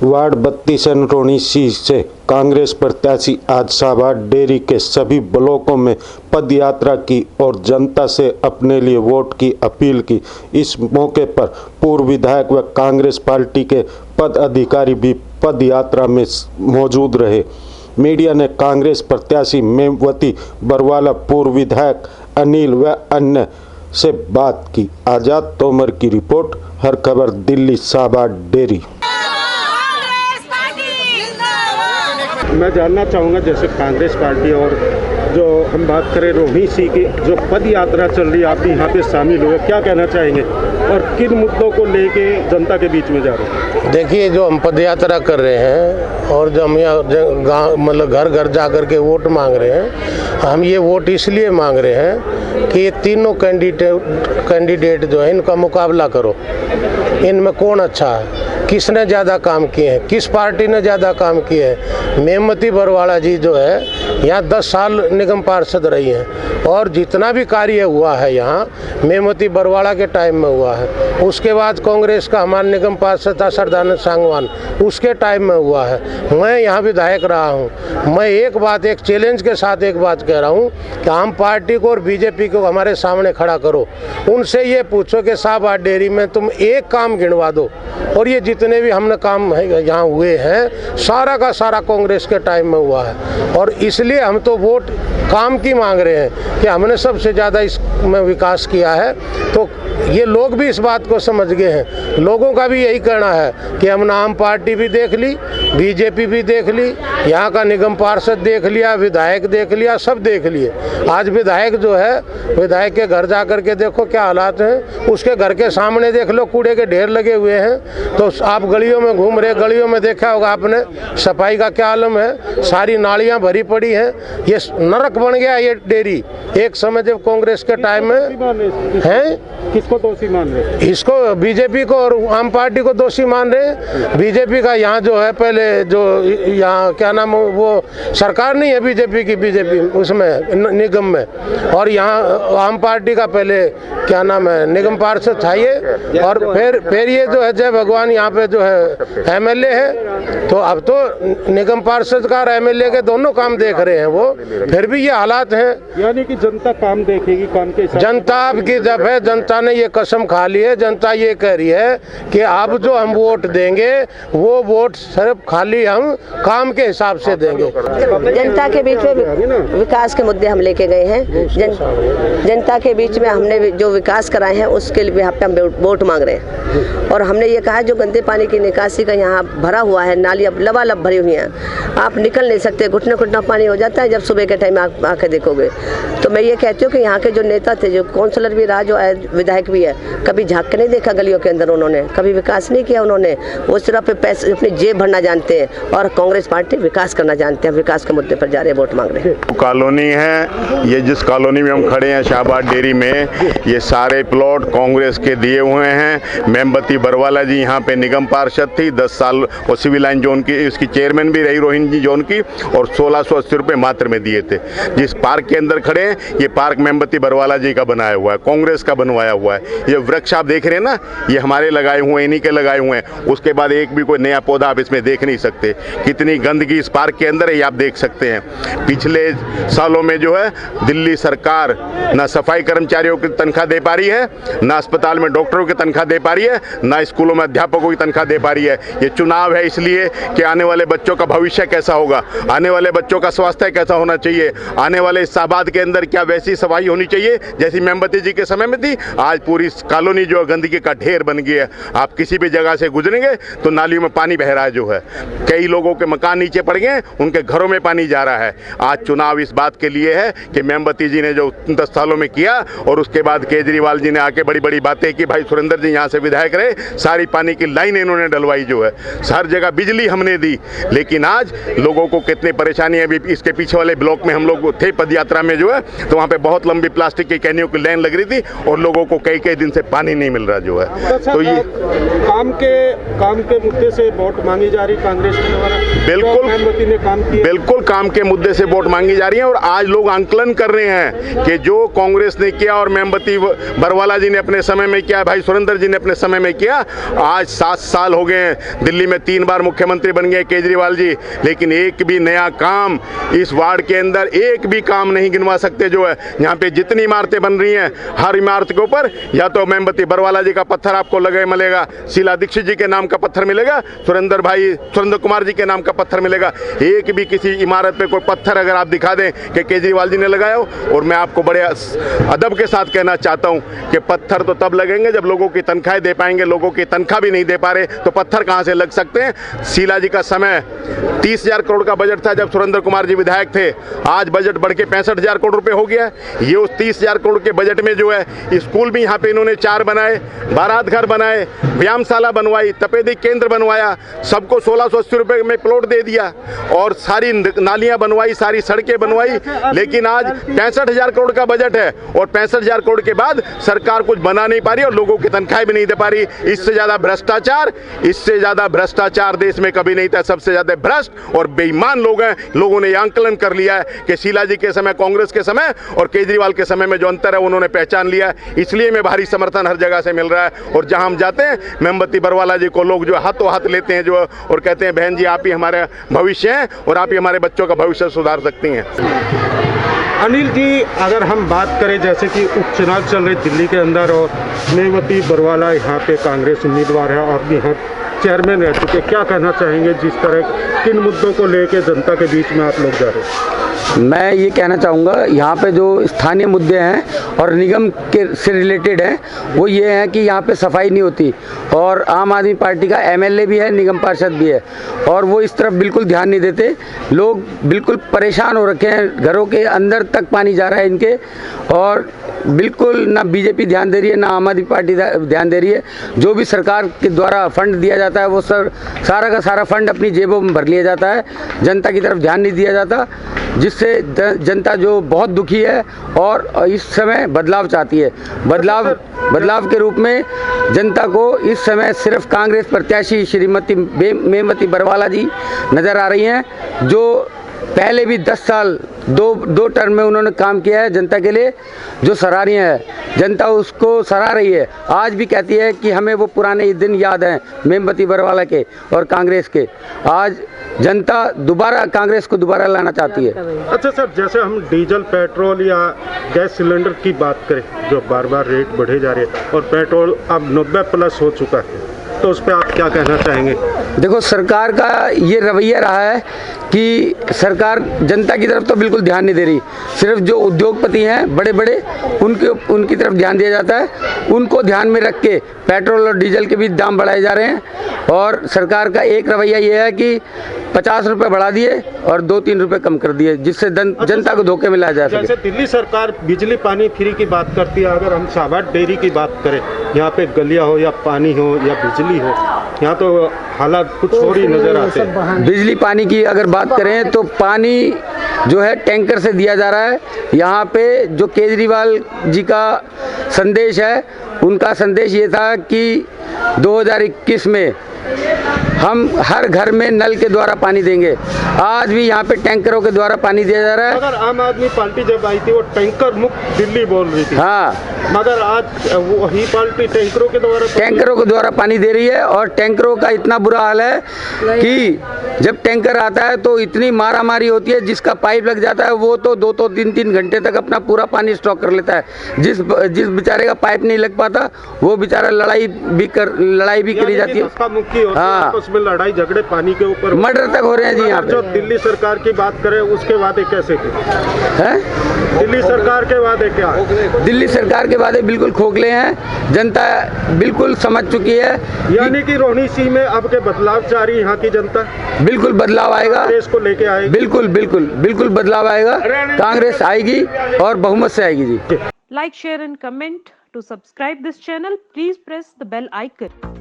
Ward 32 Antony सी से कांग्रेस प्रत्याशी आज शाहबाद डेयरी के सभी ब्लॉकों में पदयात्रा की और जनता से अपने लिए वोट की अपील की। इस मौके पर पूर्व विधायक व कांग्रेस पार्टी के पद अधिकारी भी पदयात्रा में मौजूद रहे। मीडिया ने कांग्रेस प्रत्याशी मेमवती बरवाला, पूर्व विधायक अनिल व अन्य से बात की। आजाद तोमर की रिपोर्ट, हर खबर दिल्ली। शाहबाद डेयरी। मैं जानना चाहूँगा, जैसे कांग्रेस पार्टी और जो हम बात करें रोहिणी सी की जो पद यात्रा चल रही है, आप यहाँ पे शामिल हुए, क्या कहना चाहेंगे और किन मुद्दों को लेके जनता के बीच में जा रहे हैं? देखिए, जो हम पद यात्रा कर रहे हैं और जो हम यहाँ गाँव मतलब घर घर जा कर के वोट मांग रहे हैं, हम ये वोट इसलिए मांग रहे हैं कि ये तीनों कैंडिडेट जो है इनका मुकाबला करो। इनमें कौन अच्छा है, किसने ज़्यादा काम किए हैं, किस पार्टी ने ज़्यादा काम किए हैं। मेमवती बरवाला जी जो है यहाँ 10 साल निगम पार्षद रही हैं और जितना भी कार्य हुआ है यहाँ मेमवती बरवाला के टाइम में हुआ है। उसके बाद कांग्रेस का हमारा निगम पार्षद था सरदानंद सांगवान, उसके टाइम में हुआ है। मैं यहाँ विधायक रहा हूँ। मैं एक चैलेंज के साथ एक बात कह रहा हूँ कि आम पार्टी को और बीजेपी को हमारे सामने खड़ा करो। उनसे ये पूछो कि शाहबाद डेयरी में तुम एक काम गिनवा दो, और ये जितने भी हमने काम यहाँ हुए हैं सारा का सारा कांग्रेस के टाइम में हुआ है। और इसलिए हम तो वोट काम की मांग रहे हैं कि हमने सबसे ज़्यादा इसमें विकास किया है। तो ये लोग भी इस बात को समझ गए हैं। लोगों का भी यही कहना है कि हमने आम पार्टी भी देख ली, बीजेपी भी देख ली, यहाँ का निगम पार्षद देख लिया, विधायक देख लिया, सब देख लिए। आज विधायक जो है, विधायक के घर जा कर के देखो क्या हालात हैं। उसके घर के सामने देख लो, कूड़े के ढेर लगे हुए हैं। तो आप गलियों में घूम रहे, गलियों में देखा होगा आपने सफाई का क्या आलम है। सारी नालियाँ भरी पड़ी हैं। ये नरक बन गया ये डेयरी। एक समय जब कांग्रेस के टाइम में है, किसको दोषी मान रहे? इसको बीजेपी को और आम पार्टी को दोषी मान रहे हैं। बीजेपी का यहाँ जो है पहले जो यहाँ क्या नाम, वो सरकार नहीं है बीजेपी उसमें निगम में, और यहाँ आम पार्टी का पहले क्या नाम है निगम पार्षद था ये। और फिर ये जो है जय भगवान यहाँ पे जो है एमएलए है। तो अब तो निगम पार्षद का और एमएलए के दोनों काम देख रहे हैं वो, फिर भी ये हालात हैं। यानी कि जनता काम देखेगी, काम के हिसाब। जनता अब की जब है, जनता ने ये कसम खा ली है। जनता ये कह रही है कि अब जो हम वोट देंगे वो वोट सिर्फ खाली हम काम के हिसाब से देंगे। जनता के बीच में विकास के मुद्दे हम लेके गए हैं। जनता के बीच में हमने जो विकास कराए हैं उसके लिए यहाँ पे हम वोट मांग रहे हैं। और हमने ये कहा जो गंदे पानी की निकासी का यहाँ भरा हुआ है, नाली अब लबालब भरी हुई हैं, आप निकल नहीं सकते, घुटना पानी हो जाता है जब सुबह के टाइम आप आके देखोगे। तो मैं ये कहती हूँ कि यहाँ के जो नेता थे, जो काउंसलर भी रहा, जो विधायक भी है, कभी झाँक के नहीं देखा गलियों के अंदर। उन्होंने कभी विकास नहीं किया। उन्होंने वो सिर्फ पैसे अपनी जेब भरना जानते हैं, और कांग्रेस पार्टी विकास करना जानते हैं। विकास के मुद्दे पर जा रहे हैं, वोट मांग रहे हैं। कॉलोनी है ये, जिस कॉलोनी में हम खड़े हैं शाहबाद डेयरी में, ये सारे प्लॉट कांग्रेस के दिए हुए हैं। मेमवती बरवाला जी यहाँ पे निगम पार्षद थी 10 साल, और सिविल लाइन जोन की इसकी चेयरमैन भी रही रोहिणी जोन की, और 1680 रुपये मात्र में दिए थे। जिस पार्क के अंदर खड़े हैं, ये पार्क मेमवती बरवाला जी का बनाया हुआ है, कांग्रेस का बनवाया हुआ है। ये वृक्ष आप देख रहे हैं ना, ये हमारे लगाए हुए हैं, इन्हीं के लगाए हुए हैं। उसके बाद एक भी कोई नया पौधा आप इसमें देख नहीं सकते। कितनी गंदगी इस पार्क के अंदर है ये आप देख सकते हैं। पिछले सालों में जो है दिल्ली सरकार ना सफाई कर्मचारियों की तनख्वाह दे पा रही है, ना अस्पताल में डॉक्टरों की तनख्वाह दे पा रही है, ना स्कूलों में अध्यापकों की तनख्वाह दे पा रही है। ये चुनाव है इसलिए कि आने वाले बच्चों का भविष्य कैसा होगा, आने वाले बच्चों का स्वास्थ्य कैसा होना चाहिए, आने वाले शाहबाद के अंदर क्या वैसी सफाई होनी चाहिए जैसी मेमवती जी के समय में थी। आज पूरी कॉलोनी जो गंदगी का ढेर बन गई है। आप किसी भी जगह से गुजरेंगे तो नालियों में पानी बह रहा है जो है। कई लोगों के मकान नीचे पड़ गए, उनके घरों में पानी जा रहा है। आज चुनाव इस बात के लिए है कि मेमवती जी ने जो 10 सालों में किया, और उसके बाद केजरीवाल जी ने आके बड़ी बड़ी बातें की। भाई सुरेंद्र जी यहाँ से विधायक रहे, सारी पानी की लाइन इन्होंने डलवाई जो है, हर जगह बिजली हमने दी। लेकिन आज लोगों को कितनी परेशानी है। इसके पीछे वाले ब्लॉक में हम लोग थे पदयात्रा में जो है, तो वहाँ पे बहुत लंबी प्लास्टिक की कैनियों की लाइन लग रही थी, और लोगों लोगों को कई कई दिन से पानी नहीं मिल रहा जो है। तो ये काम के मुद्दे से वोट मांगी जा रही कांग्रेस के द्वारा। बिल्कुल मेमबती ने काम किया, बिल्कुल काम के मुद्दे से वोट मांगी जा रही है। और आज लोग आंकलन कर रहे हैं कि जो कांग्रेस ने किया और मेमबती बरवाला जी ने अपने समय में किया, भाई सुरेंद्र जी ने अपने समय में किया। आज 7 साल हो गए हैं, दिल्ली में 3 बार मुख्यमंत्री बन गए केजरीवाल जी, लेकिन एक भी नया काम इस वार्ड के अंदर एक भी काम नहीं गिनवा सकते जो है। यहाँ पे जितनी इमारतें बन रही हैं, हर इमारत के ऊपर या तो मेमबती बरवाला जी का पत्थर आपको मिलेगा, शीला दीक्षित जी के नाम का पत्थर मिलेगा, सुरेंद्र कुमार जी के नाम का पत्थर मिलेगा। एक भी किसी इमारत पे कोई पत्थर अगर आप दिखा दें कि केजरीवाल जी ने लगाया हो। और मैं आपको बड़े अदब के साथ कहना चाहता हूं कि पत्थर तो तब लगेंगे जब लोगों की तनख्वाहें दे पाएंगे। लोगों की तनख्वाह भी नहीं दे पा रहे तो पत्थर कहां से लग सकते हैं। शीला जी का समय 30,000 करोड़ का बजट था जब सुरेंद्र कुमार जी विधायक थे, आज बजट बढ़ के 65,000 करोड़ रुपए हो गया। ये उस 30,000 करोड़ के बजट में जो है स्कूल भी यहाँ पे इन्होंने 4 बनाए, बारात घर बनाए, व्यायामशाला बनवाई, तपेदिक केंद्र बनवाया, सबको 1680 रुपए में प्लॉट दे दिया और सारी नालियां बनवाई, सारी सड़कें बनवाई। लेकिन आज 65,000 करोड़ का बजट है और 65,000 करोड़ के बाद सरकार कुछ बना नहीं पा रही और लोगों की तनख्वाहें भी नहीं दे पा रही। इससे ज्यादा भ्रष्टाचार देश में कभी नहीं था। सबसे ज्यादा भ्रष्ट और बेईमान लोग हैं। लोगों ने आंकलन कर लिया है कि शीला जी के समय, कांग्रेस के समय और केजरीवाल के समय में जो अंतर है उन्होंने पहचान लिया है। इसलिए में भारी समर्थन हर जगह से मिल रहा है। और जहां हम जाते हैं मेमबती बरवाला जी को लोग जो हाथों हाथ लेते हैं जो और कहते हैं बहन जी आप ही हमारे भविष्य हैं और आप ही हमारे बच्चों का भविष्य सुधार सकती हैं। अनिल जी, अगर हम बात करें जैसे कि उपचुनाव चल रहे दिल्ली के अंदर और मेमबती बरवाला यहाँ पे कांग्रेस उम्मीदवार है और यहाँ चेयरमैन रह चुके, क्या कहना चाहेंगे जिस तरह किन मुद्दों को लेके जनता के बीच में आप लोग जा रहे हैं? मैं ये कहना चाहूँगा यहाँ पे जो स्थानीय मुद्दे हैं और निगम के से रिलेटेड हैं वो ये हैं कि यहाँ पे सफाई नहीं होती और आम आदमी पार्टी का एमएलए भी है, निगम पार्षद भी है और वो इस तरफ बिल्कुल ध्यान नहीं देते। लोग बिल्कुल परेशान हो रखे हैं, घरों के अंदर तक पानी जा रहा है इनके और बिल्कुल ना बीजेपी ध्यान दे रही है ना आम आदमी पार्टी ध्यान दे रही है। जो भी सरकार के द्वारा फंड दिया जाता है वो सारा का सारा फंड अपनी जेबों में भर लिया जाता है, जनता की तरफ ध्यान नहीं दिया जाता, जिससे जनता जो बहुत दुखी है और इस समय बदलाव चाहती है। बदलाव के रूप में जनता को इस समय सिर्फ कांग्रेस प्रत्याशी श्रीमती मेमबती बरवाला जी नज़र आ रही हैं, जो पहले भी 10 साल दो टर्म में उन्होंने काम किया है जनता के लिए, जो सराहनीय है। जनता उसको सराह रही है, आज भी कहती है कि हमें वो पुराने दिन याद हैं मेमबती बरवाला के और कांग्रेस के। आज जनता दोबारा कांग्रेस को दोबारा लाना चाहती है। अच्छा सर, जैसे हम डीजल, पेट्रोल या गैस सिलेंडर की बात करें जो बार बार रेट बढ़े जा रहे हैं और पेट्रोल अब 90+ हो चुका है, तो उस पर आप क्या कहना चाहेंगे? देखो, सरकार का ये रवैया रहा है कि सरकार जनता की तरफ तो बिल्कुल ध्यान नहीं दे रही, सिर्फ जो उद्योगपति हैं बड़े बड़े उनकी तरफ ध्यान दिया जाता है। उनको ध्यान में रख के पेट्रोल और डीजल के भी दाम बढ़ाए जा रहे हैं और सरकार का एक रवैया ये है कि 50 रुपये बढ़ा दिए और 2-3 रुपये कम कर दिए, जिससे जनता को धोखे में लाया जा सके। जैसे दिल्ली सरकार बिजली पानी फ्री की बात करती है, अगर हम शाहबाद डेयरी की बात करें, यहाँ पे गलियाँ हो या पानी हो या बिजली हो, यहाँ तो हालात कुछ और ही नज़र आते हैं। बिजली पानी की अगर बात करें तो पानी जो है टैंकर से दिया जा रहा है। यहाँ पे जो केजरीवाल जी का संदेश है, उनका संदेश ये था कि 2021 में हम हर घर में नल के द्वारा पानी देंगे। आज भी यहाँ पे टैंकरों के द्वारा पानी दिया जा रहा है। मगर आम आदमी पार्टी जब आई थी वो टैंकर मुक्त दिल्ली बोल रही थी। हाँ, मगर आज वही पार्टी टैंकरों के द्वारा पानी दे रही है और टैंकरों का इतना बुरा हाल है कि जब टैंकर आता है तो इतनी मारामारी होती है, जिसका पाइप लग जाता है वो तो 2-3 घंटे तक अपना पूरा पानी स्टॉक कर लेता है। जिस बेचारे का पाइप नहीं लग पाता वो बेचारा लड़ाई भी करी जाती है। हाँ, उसमें लड़ाई झगड़े पानी के ऊपर मर्डर तक हो रहे हैं जी। यहाँ जो दिल्ली सरकार की बात करें उसके वादे कैसे है? दिल्ली सरकार के वादे क्या? दिल्ली सरकार के वादे बिल्कुल खोखले हैं, जनता बिल्कुल समझ चुकी है। यानी कि रोहिणी सिंह में अब के बदलाव चाह रही यहाँ की जनता। बिल्कुल बदलाव आएगा, देश को लेके आएगी। बिल्कुल बदलाव आएगा, कांग्रेस आएगी और बहुमत से आएगी जी। Like, share and comment. To subscribe this channel, please press the bell icon.